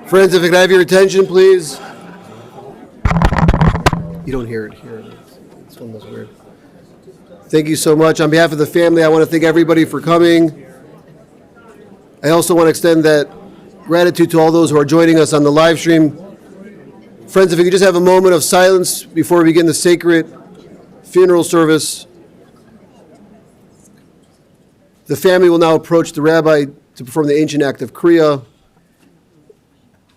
Friends, if I could have your attention, please. You don't hear it here. It's almost weird. Thank you so much. On behalf of the family, I want to thank everybody for coming. I also want to extend that gratitude to all those who are joining us on the live stream. Friends, if you could just have a moment of silence before we begin the sacred funeral service. The family will now approach the rabbi to perform the ancient act of Kriya.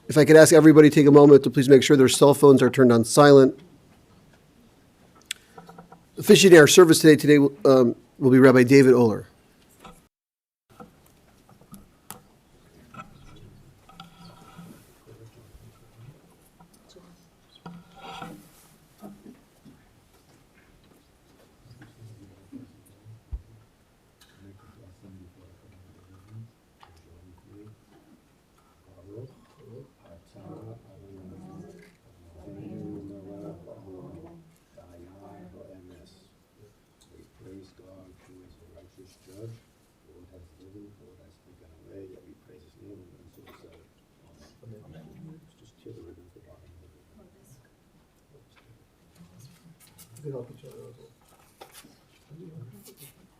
If I could ask everybody to take a moment to please make sure their cell phones are turned on silent. Officiating our service today will be Rabbi David Oler.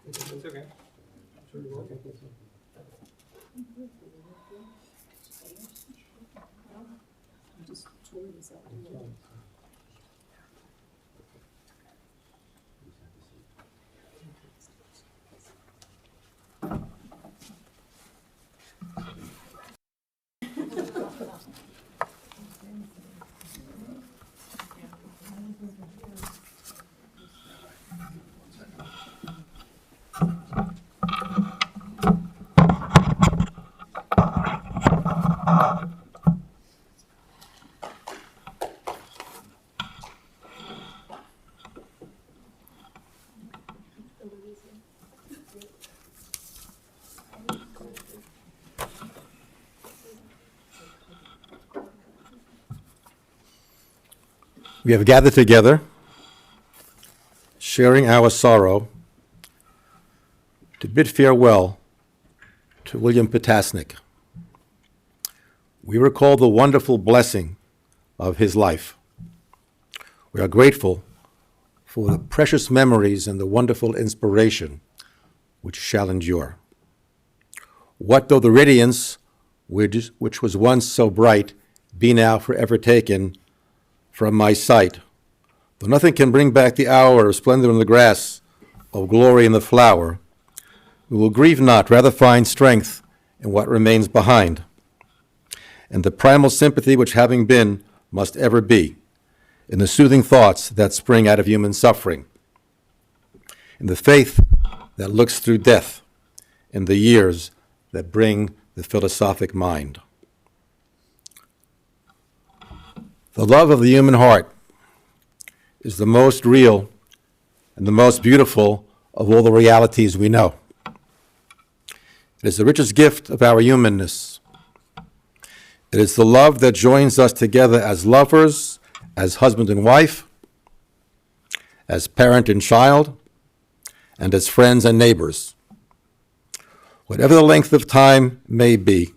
It's okay. We have gathered together, sharing our sorrow, to bid farewell to William Petasnick. We recall the wonderful blessing of his life. We are grateful for the precious memories and the wonderful inspiration which shall endure. What though the radiance which was once so bright be now forever taken from my sight? Though nothing can bring back the hour of splendor in the grass, of glory in the flower, we will grieve not, rather find strength in what remains behind, and the primal sympathy which having been must ever be, in the soothing thoughts that spring out of human suffering, in the faith that looks through death, in the years that bring the philosophic mind. The love of the human heart is the most real and the most beautiful of all the realities we know. It is the richest gift of our humanness. It is the love that joins us together as lovers, as husband and wife, as parent and child, and as friends and neighbors. Whatever the length of time may be,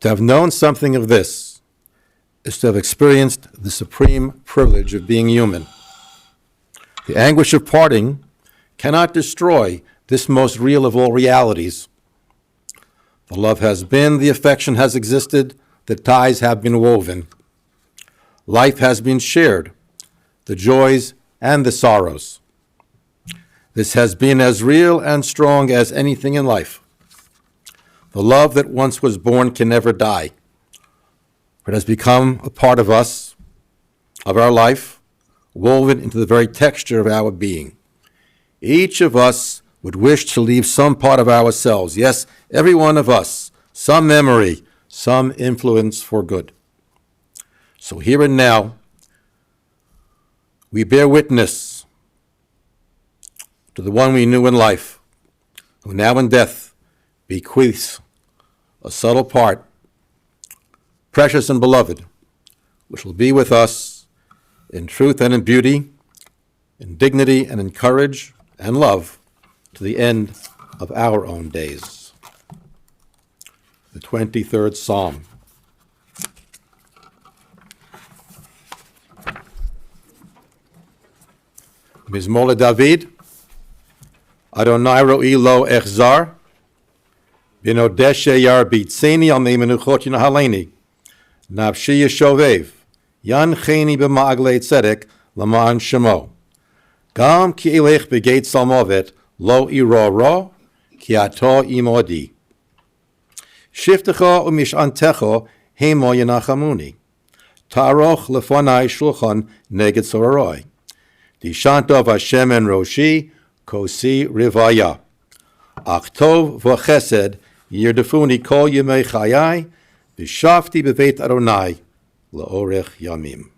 to have known something of this is to have experienced the supreme privilege of being human. The anguish of parting cannot destroy this most real of all realities. The love has been, the affection has existed, the ties have been woven. Life has been shared, the joys and the sorrows. This has been as real and strong as anything in life. The love that once was born can never die. It has become a part of us, of our life, woven into the very texture of our being. Each of us would wish to leave some part of ourselves, yes, every one of us, some memory, some influence for good. So here and now, we bear witness to the one we knew in life, who now in death bequeaths a subtle part, precious and beloved, which will be with us in truth and in beauty, in dignity and in courage and love to the end of our own days. The 23rd Psalm. Mizmor David, Adonai ro'i lo echzar, Binodeshe yar bitzeni al memenuchot yinahaleni, Nafshi yeshovev, Yan cheni b'ma'aglei tzedek, Laman shemo. Gam ki elech begeit salmovet, Lo iro ro, Ki ato imodi. Shiftecha umishantecha, Hemo yanachamuni. Taroch lefonai shulchan neged sororoi. Dishantov Hashem en roshi, kosi rivaya. Achtov v'chesed, yirdefuni kol yemei chayai, v'shavti b'veit Adonai, la'orech yamim.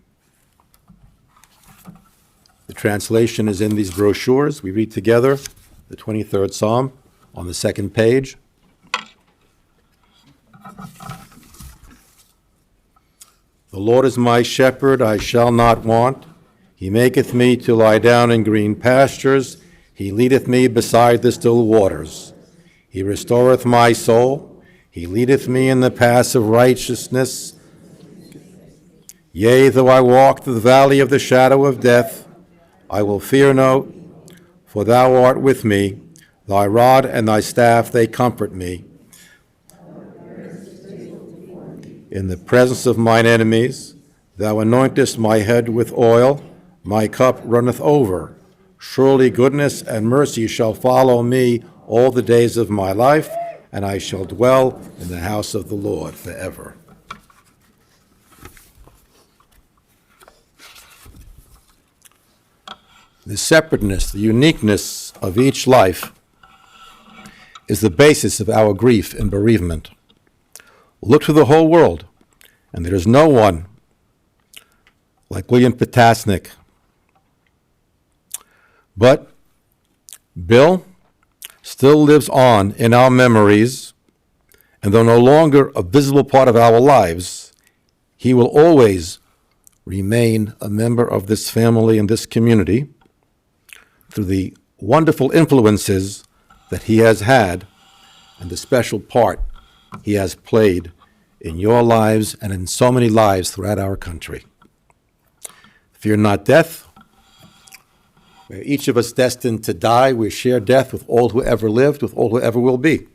The translation is in these brochures. We read together the 23rd Psalm on the second page. The Lord is my shepherd, I shall not want. He maketh me to lie down in green pastures. He leadeth me beside the still waters. He restoreth my soul. He leadeth me in the paths of righteousness. Yea, though I walk through the valley of the shadow of death, I will fear no, for thou art with me. Thy rod and thy staff, they comfort me. In the presence of mine enemies, thou anointest my head with oil, my cup runneth over. Surely goodness and mercy shall follow me all the days of my life, and I shall dwell in the house of the Lord forever. The separateness, the uniqueness of each life is the basis of our grief and bereavement. Look to the whole world, and there is no one like William Petasnick. But Bill still lives on in our memories, and though no longer a visible part of our lives, he will always remain a member of this family and this community through the wonderful influences that he has had and the special part he has played in your lives and in so many lives throughout our country. Fear not death. We're each of us destined to die. We share death with all who ever lived, with all who ever will be.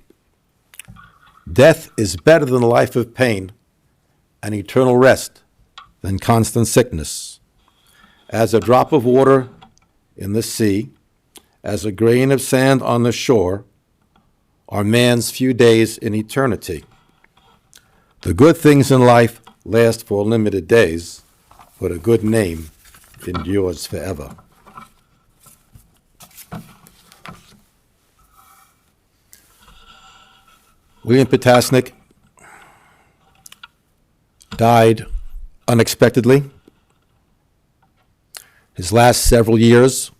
Death is better than a life of pain and eternal rest than constant sickness. As a drop of water in the sea, as a grain of sand on the shore, are man's few days in eternity. The good things in life last for limited days, but a good name endures forever. William Petasnick died unexpectedly. His last several years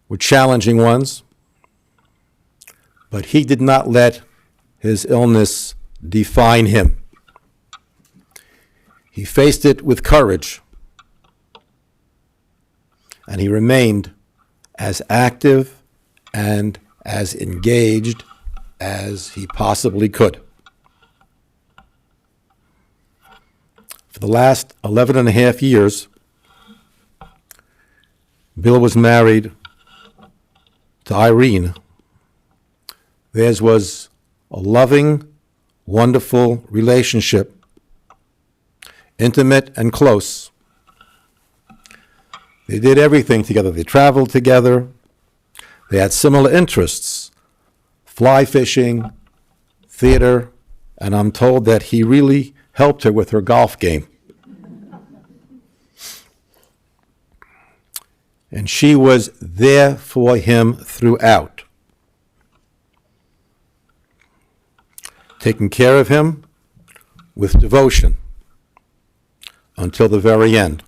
were challenging ones, but he did not let his illness define him. He faced it with courage, and he remained as active and as engaged as he possibly could. For the last 11 and a half years, Bill was married to Irene. Theirs was a loving, wonderful relationship, intimate and close. They did everything together. They traveled together. They had similar interests, fly fishing, theater, and I'm told that he really helped her with her golf game. And she was there for him throughout, taking care of him with devotion until the very end.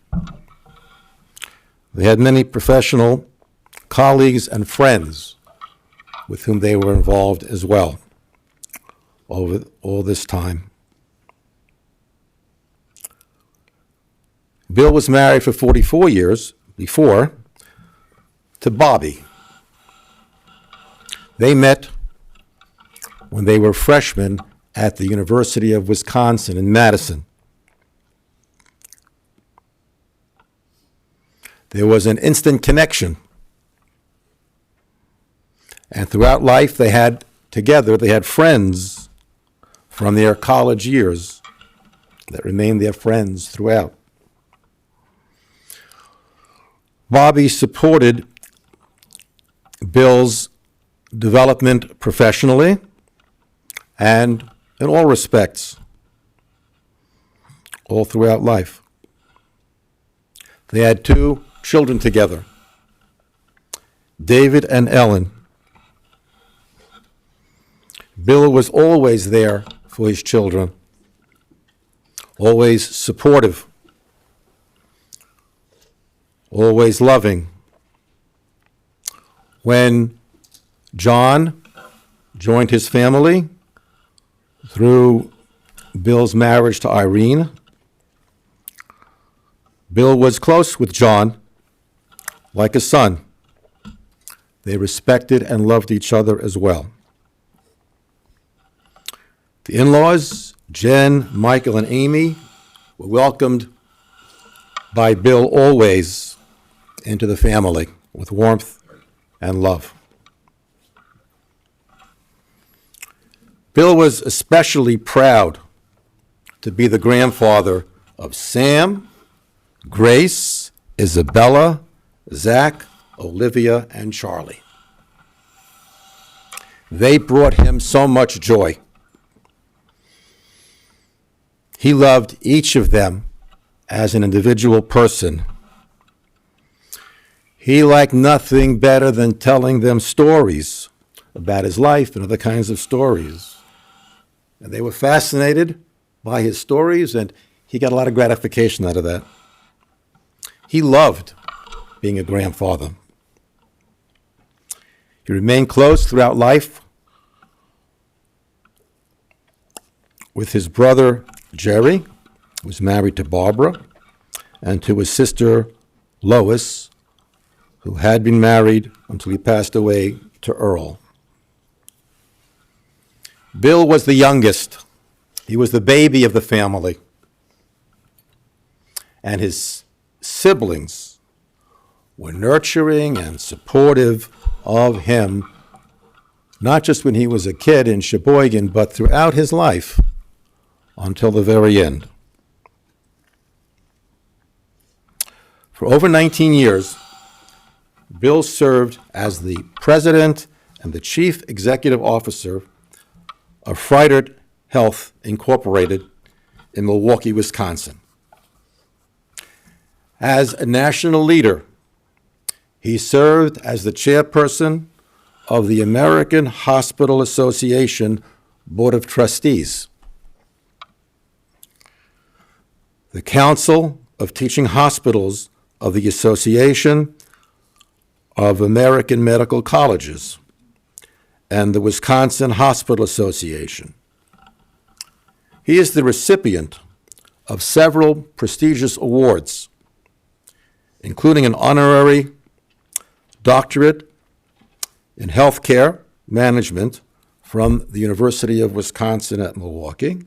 They had many professional colleagues and friends with whom they were involved as well over all this time. Bill was married for 44 years before to Bobbe. They met when they were freshmen at the University of Wisconsin in Madison. There was an instant connection. And throughout life, they had friends from their college years that remained their friends throughout. Bobbe supported Bill's development professionally and in all respects, all throughout life. They had 2 children together, David and Ellen. Bill was always there for his children, always supportive, always loving. When John joined his family through Bill's marriage to Irene, Bill was close with John, like a son. They respected and loved each other as well. The in-laws, Jen, Michael, and Amy, were welcomed by Bill always into the family with warmth and love. Bill was especially proud to be the grandfather of Sam, Grace, Isabella, Zach, Olivia, and Charlie. They brought him so much joy. He loved each of them as an individual person. He liked nothing better than telling them stories about his life and other kinds of stories. And they were fascinated by his stories, and he got a lot of gratification out of that. He loved being a grandfather. He remained close throughout life with his brother Jerry, who was married to Barbara, and to his sister Lois, who had been married until he passed away, to Earl. Bill was the youngest. He was the baby of the family. And his siblings were nurturing and supportive of him, not just when he was a kid in Sheboygan, but throughout his life until the very end. For over 19 years, Bill served as the president and the chief executive officer of Froedtert Health Incorporated in Milwaukee, Wisconsin. As a national leader, he served as the chairperson of the American Hospital Association Board of Trustees, the Council of Teaching Hospitals of the Association of American Medical Colleges, and the Wisconsin Hospital Association. He is the recipient of several prestigious awards, including an honorary doctorate in healthcare management from the University of Wisconsin at Milwaukee,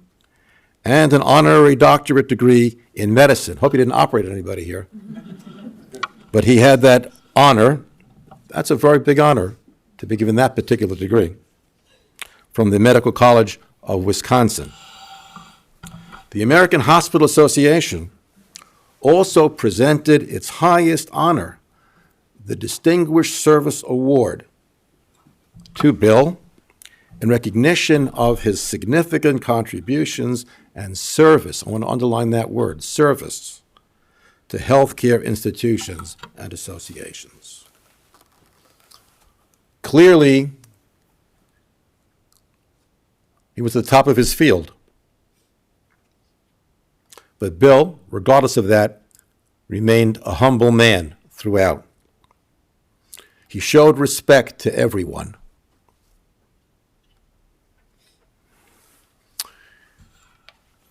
and an honorary doctorate degree in medicine. Hope he didn't operate on anybody here. But he had that honor. That's a very big honor to be given that particular degree from the Medical College of Wisconsin. The American Hospital Association also presented its highest honor, the Distinguished Service Award, to Bill in recognition of his significant contributions and service. I want to underline that word, service, to healthcare institutions and associations. Clearly, he was at the top of his field. But Bill, regardless of that, remained a humble man throughout. He showed respect to everyone.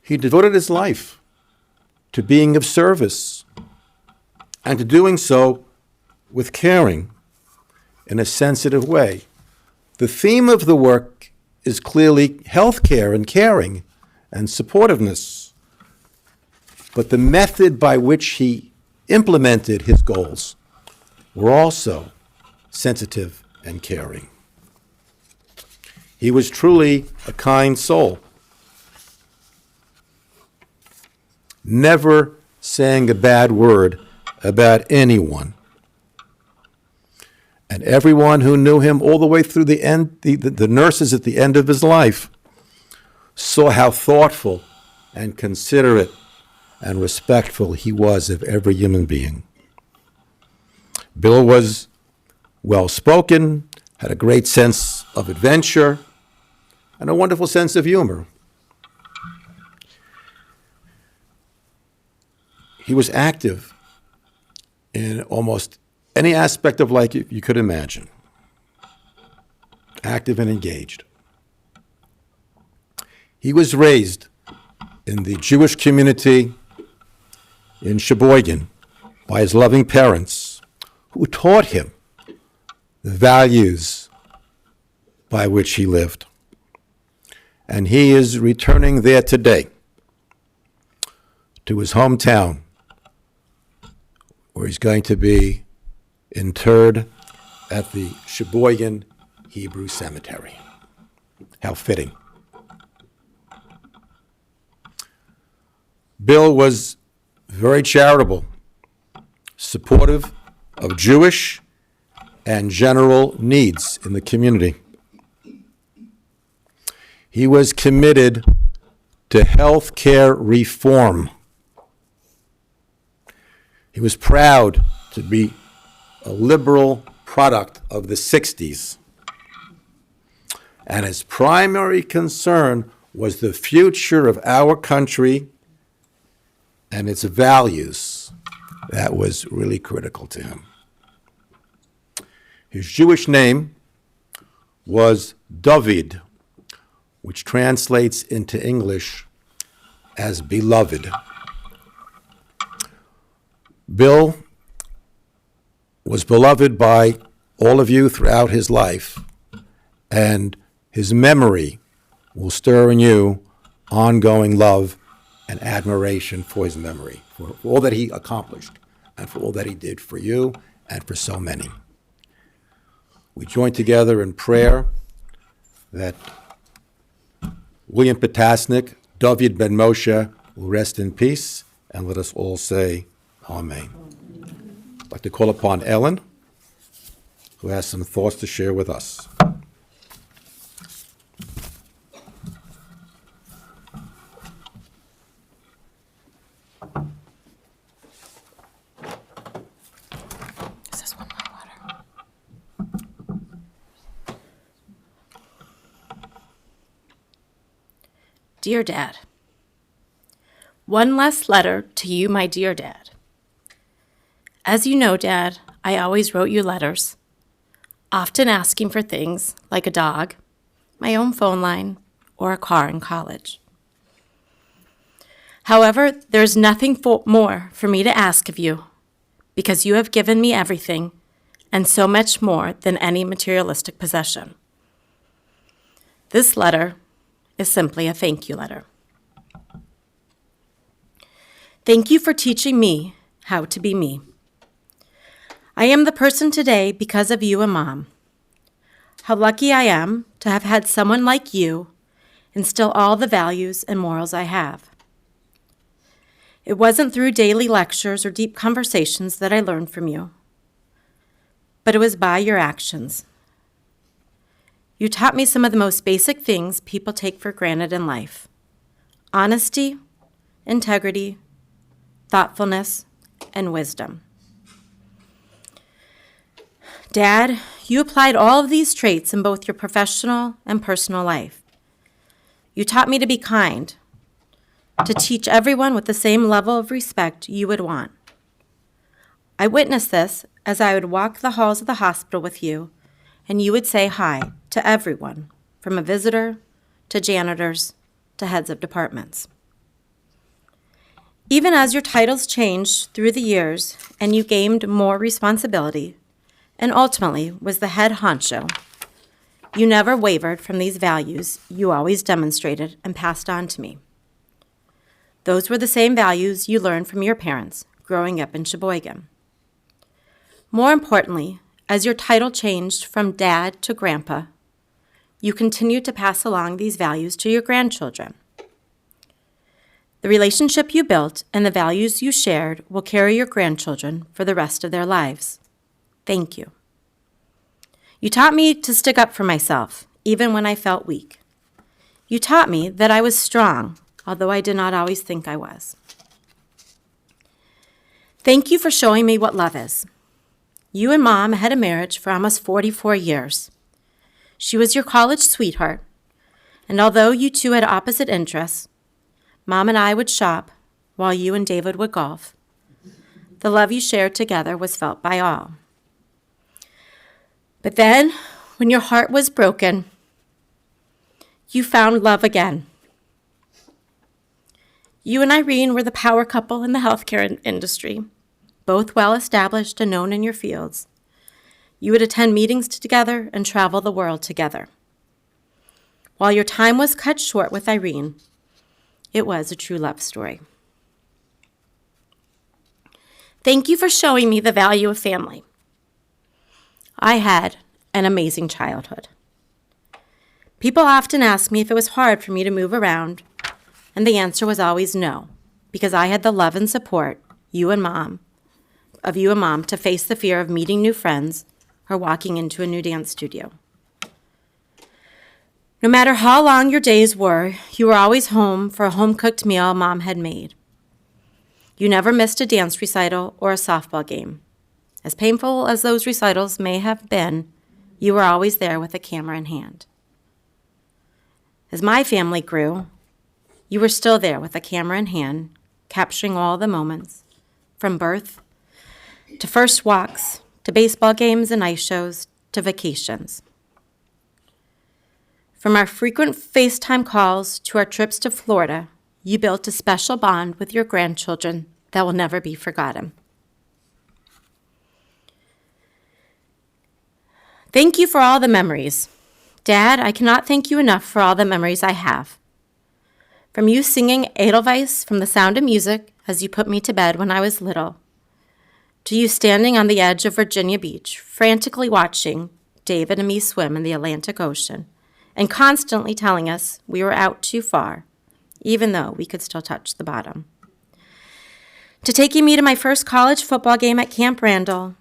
He devoted his life to being of service and to doing so with caring in a sensitive way. The theme of the work is clearly healthcare and caring and supportiveness. But the method by which he implemented his goals were also sensitive and caring. He was truly a kind soul, never saying a bad word about anyone. And everyone who knew him all the way through the end, the nurses at the end of his life, saw how thoughtful and considerate and respectful he was of every human being. Bill was well-spoken, had a great sense of adventure, and a wonderful sense of humor. He was active in almost any aspect of life you could imagine. Active and engaged. He was raised in the Jewish community in Sheboygan by his loving parents, who taught him the values by which he lived. And he is returning there today to his hometown, where he's going to be interred at the Sheboygan Hebrew Cemetery. How fitting. Bill was very charitable, supportive of Jewish and general needs in the community. He was committed to health care reform. He was proud to be a liberal product of the 60s. And his primary concern was the future of our country and its values. That was really critical to him. His Jewish name was David, which translates into English as beloved. Bill was beloved by all of you throughout his life, and his memory will stir in you ongoing love and admiration for his memory, for all that he accomplished, and for all that he did for you and for so many. We join together in prayer that William Petasnick, David ben Moshe, will rest in peace, and let us all say Amen. I'd like to call upon Ellen, who has some thoughts to share with us. Is this one more water? Dear Dad, one last letter to you, my dear Dad. As you know, Dad, I always wrote you letters, often asking for things like a dog, my own phone line, or a car in college. However, there's nothing more for me to ask of you, because you have given me everything, and so much more than any materialistic possession. This letter is simply a thank you letter. Thank you for teaching me how to be me. I am the person today because of you and Mom. How lucky I am to have had someone like you instill all the values and morals I have. It wasn't through daily lectures or deep conversations that I learned from you, but it was by your actions. You taught me some of the most basic things people take for granted in life: honesty, integrity, thoughtfulness, and wisdom. Dad, you applied all of these traits in both your professional and personal life. You taught me to be kind, to teach everyone with the same level of respect you would want. I witnessed this as I would walk the halls of the hospital with you, and you would say hi to everyone, from a visitor to janitors to heads of departments. Even as your titles changed through the years and you gained more responsibility, and ultimately was the head honcho, you never wavered from these values you always demonstrated and passed on to me. Those were the same values you learned from your parents growing up in Sheboygan. More importantly, as your title changed from Dad to Grandpa, you continued to pass along these values to your grandchildren. The relationship you built and the values you shared will carry your grandchildren for the rest of their lives. Thank you. You taught me to stick up for myself, even when I felt weak. You taught me that I was strong, although I did not always think I was. Thank you for showing me what love is. You and Mom had a marriage for almost 44 years. She was your college sweetheart, and although you two had opposite interests, Mom and I would shop while you and David would golf. The love you shared together was felt by all. But then, when your heart was broken, you found love again. You and Irene were the power couple in the healthcare industry, both well-established and known in your fields. You would attend meetings together and travel the world together. While your time was cut short with Irene, it was a true love story. Thank you for showing me the value of family. I had an amazing childhood. People often ask me if it was hard for me to move around, and the answer was always no, because I had the love and support of you and Mom to face the fear of meeting new friends or walking into a new dance studio. No matter how long your days were, you were always home for a home-cooked meal Mom had made. You never missed a dance recital or a softball game. As painful as those recitals may have been, you were always there with a camera in hand. As my family grew, you were still there with a camera in hand, capturing all the moments, from birth to first walks, to baseball games and ice shows, to vacations. From our frequent FaceTime calls to our trips to Florida, you built a special bond with your grandchildren that will never be forgotten. Thank you for all the memories. Dad, I cannot thank you enough for all the memories I have. From you singing Edelweiss from The Sound of Music as you put me to bed when I was little, to you standing on the edge of Virginia Beach, frantically watching David and me swim in the Atlantic Ocean, and constantly telling us we were out too far, even though we could still touch the bottom. To taking me to my first college football game at Camp Randall,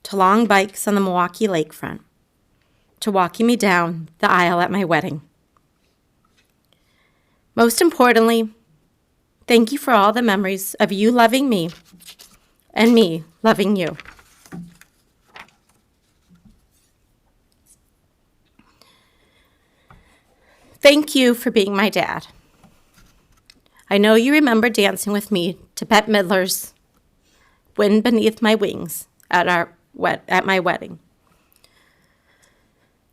to long bikes on the Milwaukee lakefront, to walking me down the aisle at my wedding. Most importantly, thank you for all the memories of you loving me and me loving you. Thank you for being my dad. I know you remember dancing with me to Bette Midler's Wind Beneath My Wings at my wedding.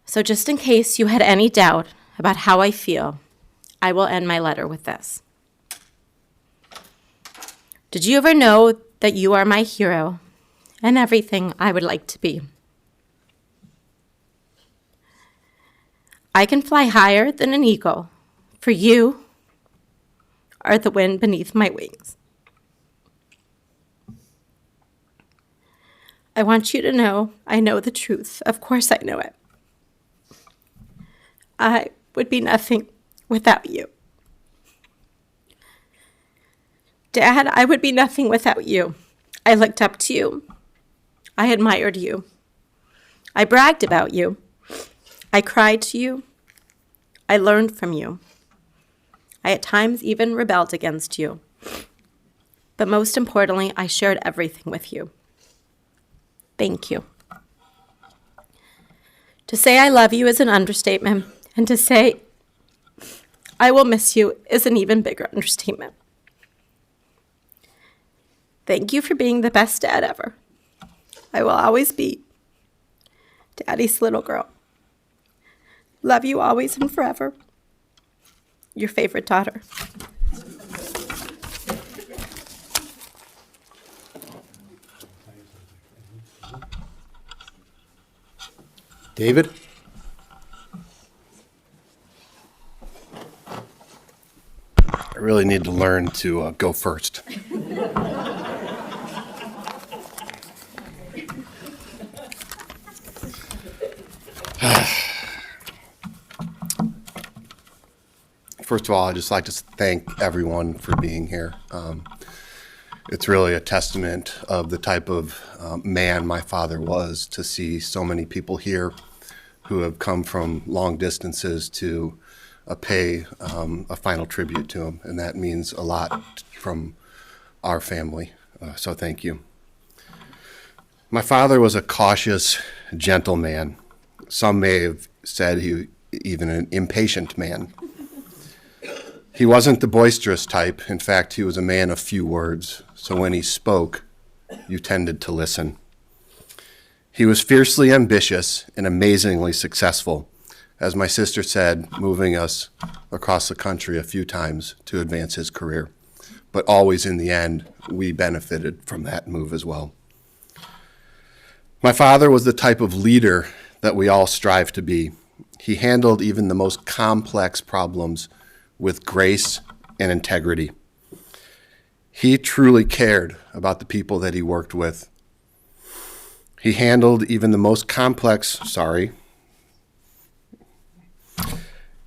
So just in case you had any doubt about how I feel, I will end my letter with this. Did you ever know that you are my hero and everything I would like to be? I can fly higher than an eagle, for you are the wind beneath my wings. I want you to know I know the truth. Of course I know it. I would be nothing without you. Dad, I would be nothing without you. I looked up to you. I admired you. I bragged about you. I cried to you. I learned from you. I at times even rebelled against you. But most importantly, I shared everything with you. Thank you. To say I love you is an understatement, and to say I will miss you is an even bigger understatement. Thank you for being the best dad ever. I will always be Daddy's little girl. Love you always and forever. Your favorite daughter. David? I really need to learn to go first. First of all, I'd just like to thank everyone for being here. It's really a testament of the type of man my father was to see so many people here who have come from long distances to pay a final tribute to him, and that means a lot from our family, so thank you. My father was a cautious, gentle man. Some may have said he even an impatient man. He wasn't the boisterous type. In fact, he was a man of few words, so when he spoke, you tended to listen. He was fiercely ambitious and amazingly successful, as my sister said, moving us across the country a few times to advance his career. But always in the end, we benefited from that move as well. My father was the type of leader that we all strive to be. He handled even the most complex problems with grace and integrity. He truly cared about the people that he worked with. He handled even the most complex,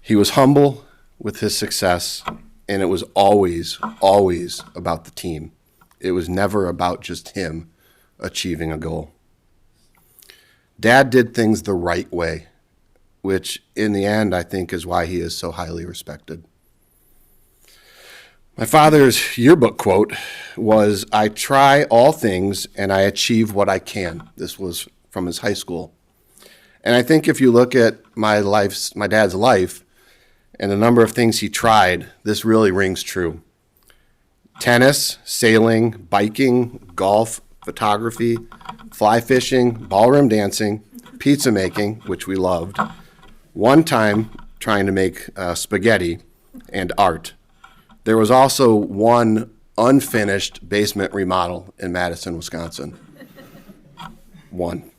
He was humble with his success, and it was always, always about the team. It was never about just him achieving a goal. Dad did things the right way, which in the end I think is why he is so highly respected. My father's yearbook quote was, "I try all things and I achieve what I can." This was from his high school. And I think if you look at my dad's life and the number of things he tried, this really rings true. Tennis, sailing, biking, golf, photography, fly fishing, ballroom dancing, pizza making, which we loved, one time trying to make spaghetti, and art. There was also one unfinished basement remodel in Madison, Wisconsin. One.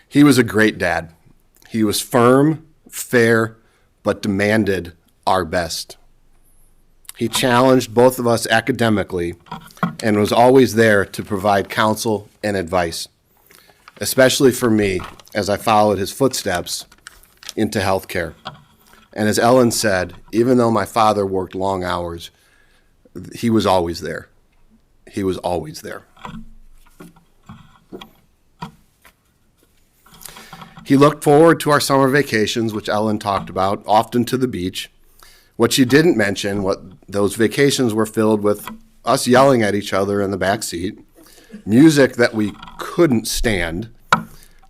He was a great dad. He was firm, fair, but demanded our best. He challenged both of us academically and was always there to provide counsel and advice, especially for me as I followed his footsteps into healthcare. And as Ellen said, even though my father worked long hours, he was always there. He was always there. He looked forward to our summer vacations, which Ellen talked about, often to the beach. What she didn't mention, what those vacations were filled with us yelling at each other in the back seat, music that we couldn't stand,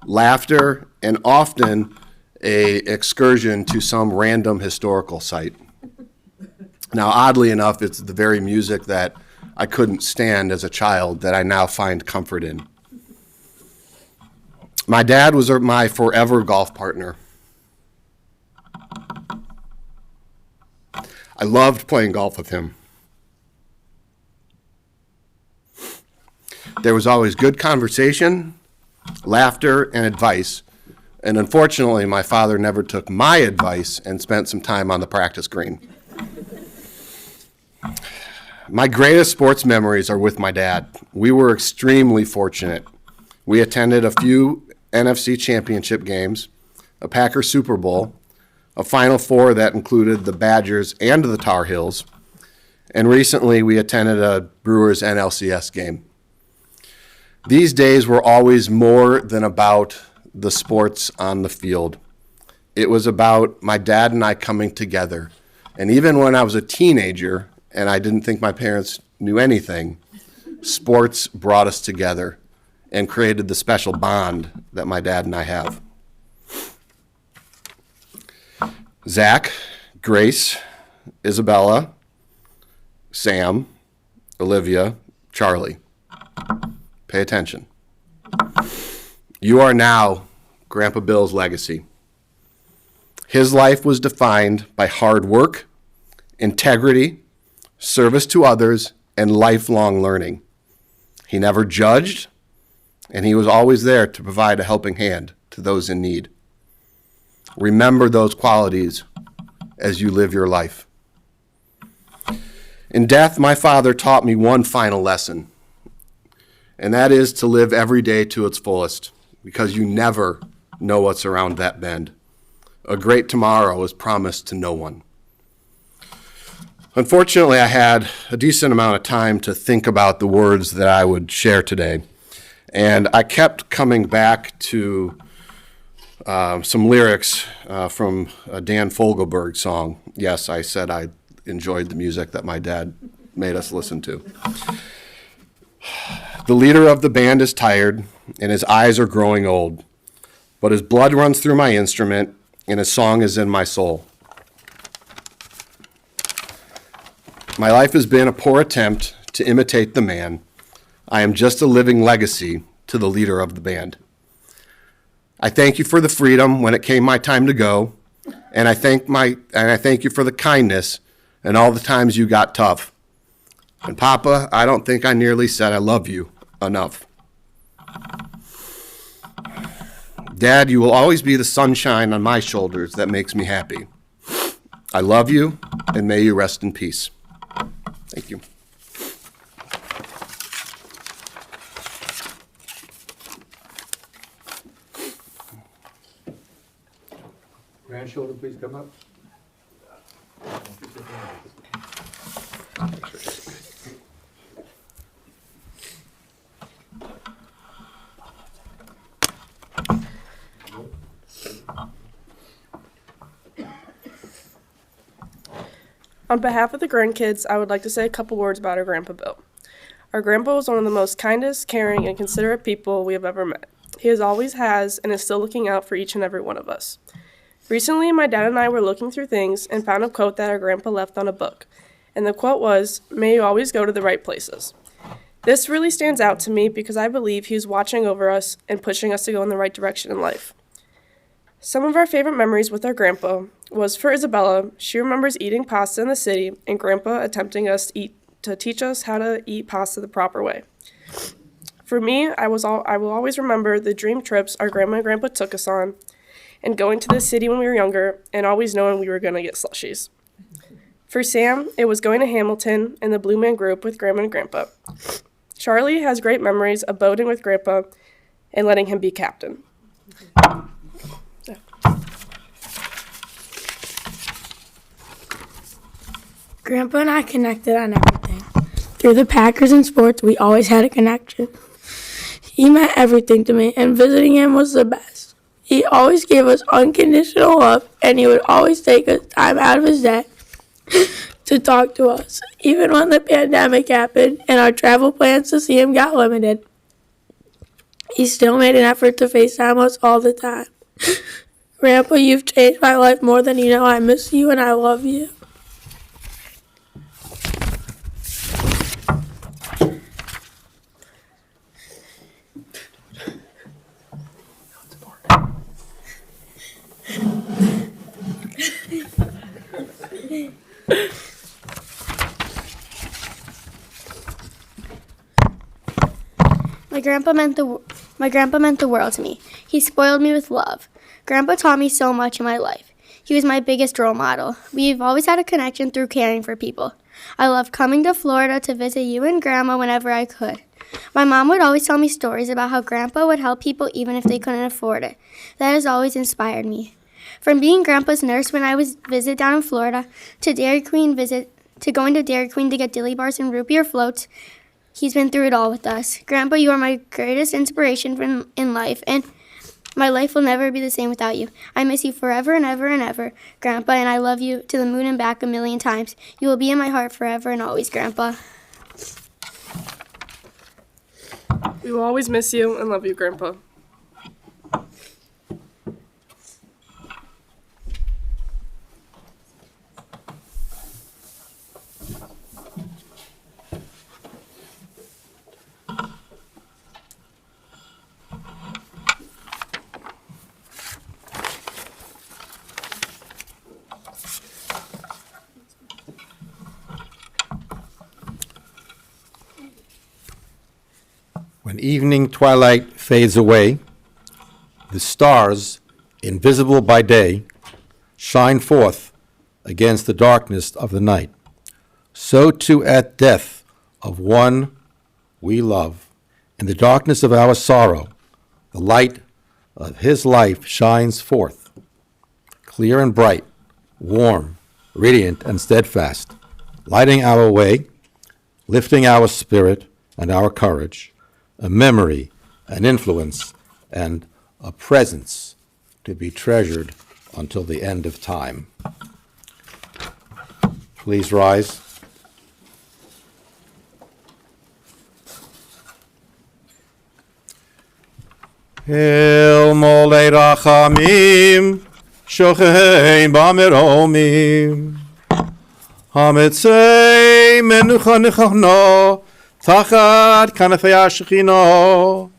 laughter, and often a excursion to some random historical site. Now, oddly enough, it's the very music that I couldn't stand as a child that I now find comfort in. My dad was my forever golf partner. I loved playing golf with him. There was always good conversation, laughter, and advice. And unfortunately, my father never took my advice and spent some time on the practice green. My greatest sports memories are with my dad. We were extremely fortunate. We attended a few NFC championship games, a Packers Super Bowl, a Final Four that included the Badgers and the Tar Heels, and recently we attended a Brewers NLCS game. These days were always more than about the sports on the field. It was about my dad and I coming together. And even when I was a teenager and I didn't think my parents knew anything, sports brought us together and created the special bond that my dad and I have. Zach, Grace, Isabella, Sam, Olivia, Charlie. Pay attention. You are now Grandpa Bill's legacy. His life was defined by hard work, integrity, service to others, and lifelong learning. He never judged, and he was always there to provide a helping hand to those in need. Remember those qualities as you live your life. In death, my father taught me one final lesson, and that is to live every day to its fullest, because you never know what's around that bend. A great tomorrow is promised to no one. Unfortunately, I had a decent amount of time to think about the words that I would share today. And I kept coming back to some lyrics from a Dan Fogelberg song. Yes, I said I enjoyed the music that my dad made us listen to. The leader of the band is tired, and his eyes are growing old, but his blood runs through my instrument, and his song is in my soul. My life has been a poor attempt to imitate the man. I am just a living legacy to the leader of the band. I thank you for the freedom when it came my time to go, and I thank you for the kindness and all the times you got tough. And Papa, I don't think I nearly said I love you enough. Dad, you will always be the sunshine on my shoulders that makes me happy. I love you, and may you rest in peace. Thank you. Grandchildren, please come up. On behalf of the grandkids, I would like to say a couple words about our Grandpa Bill. Our grandpa was one of the most kindest, caring, and considerate people we have ever met. He always has and is still looking out for each and every one of us. Recently, my dad and I were looking through things and found a quote that our grandpa left on a book. And the quote was, "May you always go to the right places." This really stands out to me because I believe he was watching over us and pushing us to go in the right direction in life. Some of our favorite memories with our grandpa was for Isabella. She remembers eating pasta in the city and grandpa attempting to teach us how to eat pasta the proper way. For me, I will always remember the dream trips our grandma and grandpa took us on and going to the city when we were younger and always knowing we were going to get slushies. For Sam, it was going to Hamilton and the Blue Man Group with grandma and grandpa. Charlie has great memories of boating with grandpa and letting him be captain. Grandpa and I connected on everything. Through the Packers and sports, we always had a connection. He meant everything to me, and visiting him was the best. He always gave us unconditional love, and he would always take us time out of his day to talk to us. Even when the pandemic happened and our travel plans to see him got limited, he still made an effort to FaceTime us all the time. Grandpa, you've changed my life more than you know. I miss you and I love you. My grandpa meant the world to me. He spoiled me with love. Grandpa taught me so much in my life. He was my biggest role model. We've always had a connection through caring for people. I loved coming to Florida to visit you and Grandma whenever I could. My mom would always tell me stories about how Grandpa would help people even if they couldn't afford it. That has always inspired me. From being Grandpa's nurse when I was visit down in Florida to going to Dairy Queen to get dilly bars and root beer floats, he's been through it all with us. Grandpa, you are my greatest inspiration in life, and my life will never be the same without you. I miss you forever and ever and ever, Grandpa, and I love you to the moon and back 1,000,000 times. You will be in my heart forever and always, Grandpa. We will always miss you and love you, Grandpa. When evening twilight fades away, the stars, invisible by day, shine forth against the darkness of the night. So too at death of one we love, in the darkness of our sorrow, the light of his life shines forth, clear and bright, warm, radiant, and steadfast, lighting our way, lifting our spirit and our courage, a memory, an influence, and a presence to be treasured until the end of time. Please rise. El molei rachamim, shochein b'meromim, hamitzei menucha nechachno, tachat kanafei hashechino,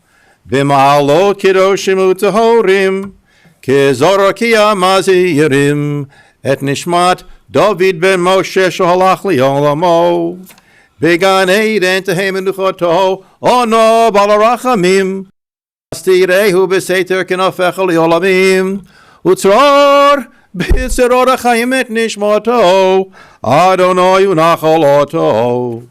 b'ma'alot kidoshim u'tehorim, kizora kiyamazirim, et nishmat David ben Moshe shohalach li'olamo, began Eden tehei menuchato, ono balarachamim, Astirehu b'seiter kenafecha li'olamim, utzror b'tzeror ha'chaim et nishmato, Adonai unacholoto,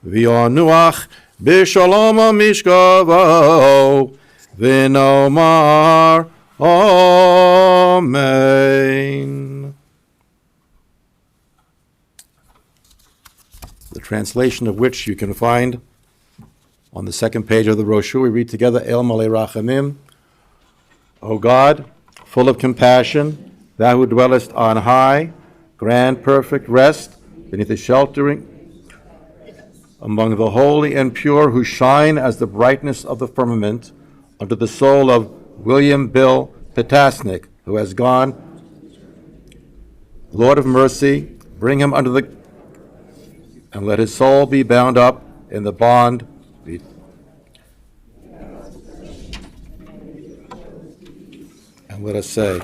v'yonuach b'shalom ha'mishkavo, v'nomar Amen. The translation of which you can find on the second page of the brochure. We read together, El Malei Rachamim, O God, full of compassion, thou who dwellest on high, grant perfect rest beneath the sheltering among the holy and pure who shine as the brightness of the firmament, unto the soul of William Bill Petasnick, who has gone. Lord of mercy, bring him under the, and let his soul be bound up in the bond. And let us say,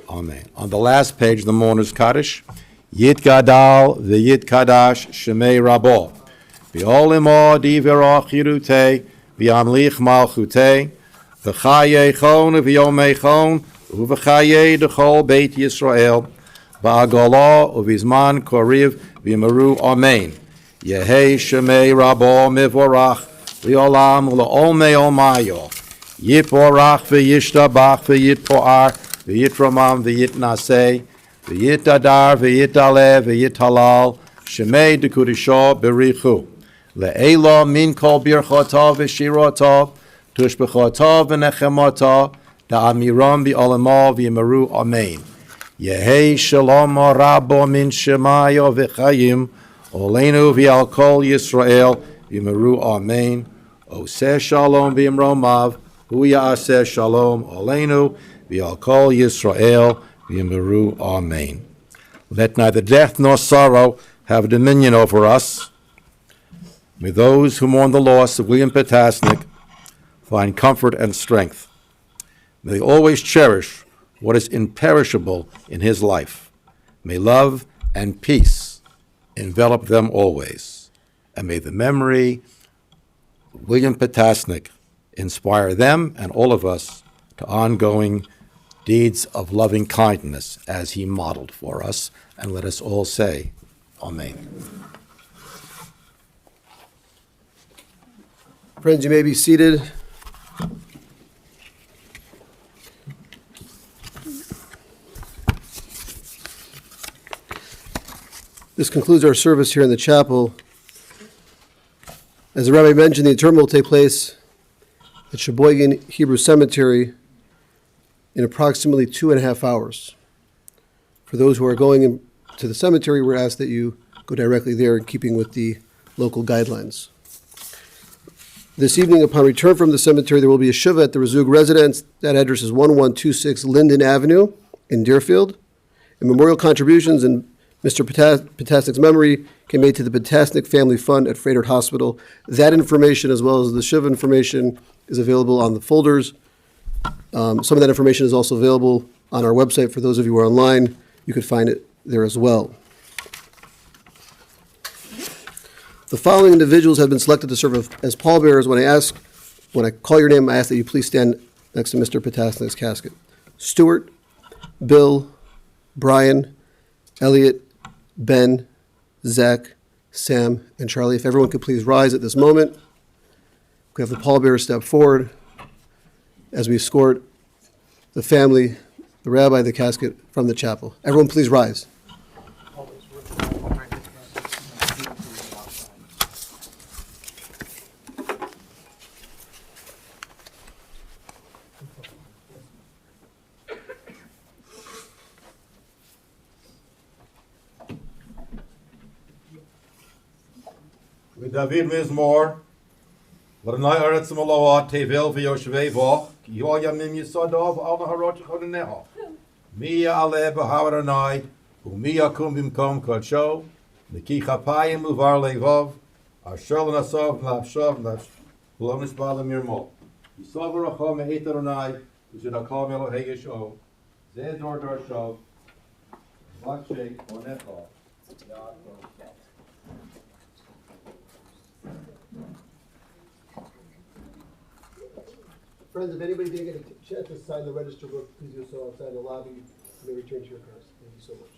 Amen. On the last page, the mourner's Kaddish, Yit Gadal v'Yit Kadash Shemei Rabo, V'ol imo diverach yirutei, V'yamlich malchutei, V'chaye chon v'yomei chon, U'v'chaye dechol Beit Yisrael, V'agala u'vizman koriv v'yimaru Amen. Yehei Shemei Rabo mivorach, V'olam u'la'olmei olmayo, Yiporach v'yishtabach v'yitpoar v'yitramam v'yitnaseh v'yitadar v'yitale v'yithalal shemei dekudisho berichu le'elo min kol birchotah v'shirotah tushbechotah v'nechemotah da'amiram v'olamo v'yimaru amen. Yehei shalom rabo min shemayo v'chayim olenu v'al kol Yisrael v'yimaru amen. Oseh shalom v'yimromav Hu ya'aseh shalom aleinu v'al kol Yisrael v'yimaru amen. Let neither death nor sorrow have dominion over us. May those who mourn the loss of William Petasnick find comfort and strength. May they always cherish what is imperishable in his life. May love and peace envelop them always. And may the memory of William Petasnick inspire them and all of us to ongoing deeds of loving kindness as he modeled for us. And let us all say, Amen. Friends, you may be seated. This concludes our service here in the chapel. As the rabbi mentioned, the interment will take place at Sheboygan Hebrew Cemetery in approximately 2.5 hours. For those who are going to the cemetery, we're asked that you go directly there in keeping with the local guidelines. This evening, upon return from the cemetery, there will be a shiva at the Razzoog residence. That address is 1126 Linden Avenue in Deerfield. And memorial contributions in Mr. Petasnick's memory can be made to the Petasnick Family Fund at Froedtert Hospital. That information, as well as the shiva information, is available on the folders. Some of that information is also available on our website. For those of you who are online, you could find it there as well. The following individuals have been selected to serve as pallbearers. When I call your name, I ask that you please stand next to Mr. Petasnick's casket. Stuart, Bill, Brian, Elliot, Ben, Zach, Sam, and Charlie. If everyone could please rise at this moment. We have the pallbearers step forward as we escort the family, the rabbi, the casket from the chapel. Everyone please rise. With David Mizmor, L'nai Eretz Malawat Tevel v'Yoshvei Voch, Yoya Mim Yisodov Al Naharot Chodeneho, Mia Ale B'Hawar Anai, Umia Kum Bimkom Kodsho, Niki Chapayim Uvar Levov, Ashol Nasov Navshov Nash, Lonis Bala Mirmo, Yisover Achom Me'eter Anai, Ushidakal Melo Hegesho, Zedor Dorshov, Vakshek Onecho, Yaakov. Friends, if anybody didn't get a chance to sign the register book, please do so outside the lobby. You may return to your cars. Thank you so much.